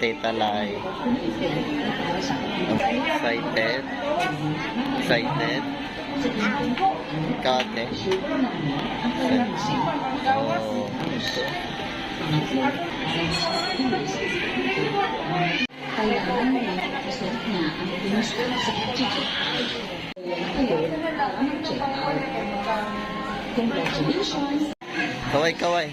Tita Lai. Excited? Excited? Ikaw, ate? Oh. Kailangan na ipasok niya ang pinusto sa pagkikita. Kailangan mag-check out. Congratulations! Kaway, kaway.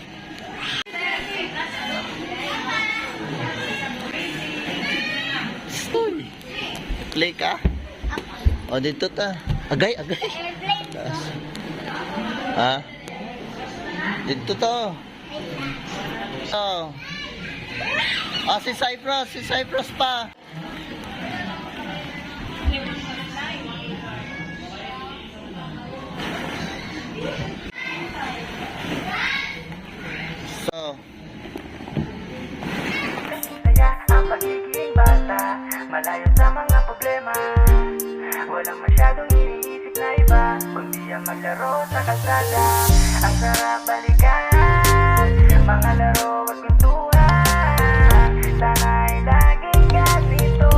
Play ka? O, dito ta. Agay, agay. Ha? Dito to. Oh. Ah, si Cyprus pa. So, saya ang pagiging bata, malayo sa mga problema. Walang masyadong iniisip na iba, kundi ang maglaro sa kalsada. Ang sarap balikan, mga laro at kwentuhan. Sana'y laging ganito,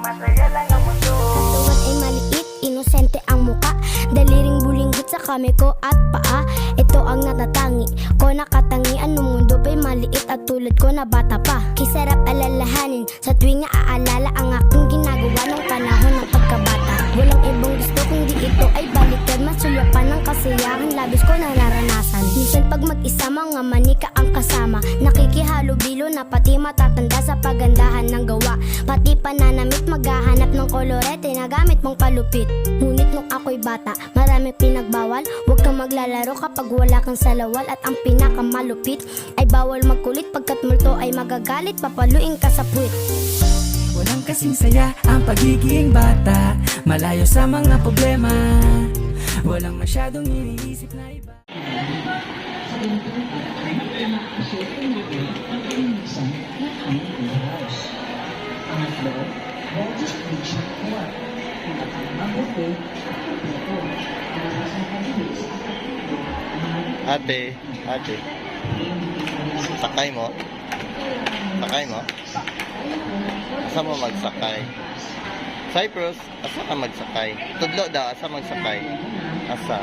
masaya lang ang mundo. Tuwan ay maliit, inosente ang muka. Daliring bulinggit sa kami ko at paa. Ito ang natatangi ko, nakatangian ng mundo pa'y maliit at tulad ko na bata pa. Kisarap alalahanin sa tuwing naaalala ang aking ginagawa ng panahon ng pagkabata. Walang ibang gusto kundi ito ay balikan, masulyapan ng kasiyahan, labis ko na naranasan. Minsan pag mag-isa mga manika ang kasama, nakikihalo-bilo na pati matatanda sa pagandahan ng gawa. Pati pananamit maghahanap ng kolorete na gamit mong palupit. Ngunit nung ako'y bata, maraming pinagbawal. Huwag kang maglalaro kapag wala kang salawal. At ang pinakamalupit ay bawal magkulit, pagkat multo ay magagalit, papaluin ka sa puwit. Walang kasing saya ang pagiging bata, malayo sa mga problema. Walang masyadong iniisip na iba. ate, sakay mo? Sakay mo? Asa mo magsakay? Cyprus, asa ka magsakay? Tudlo daw, asa magsakay? Asa?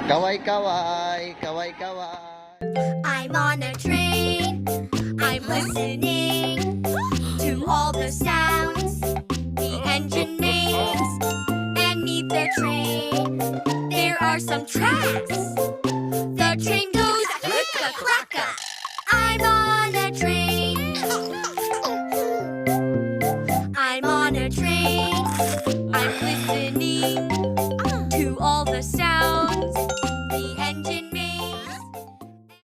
Kaway, kaway! Kaway, kaway! I'm on a train, I'm listening to all the sounds, the engine names, and meet the train. There are some tracks. The train goes click-a-clacka. I'm on a train.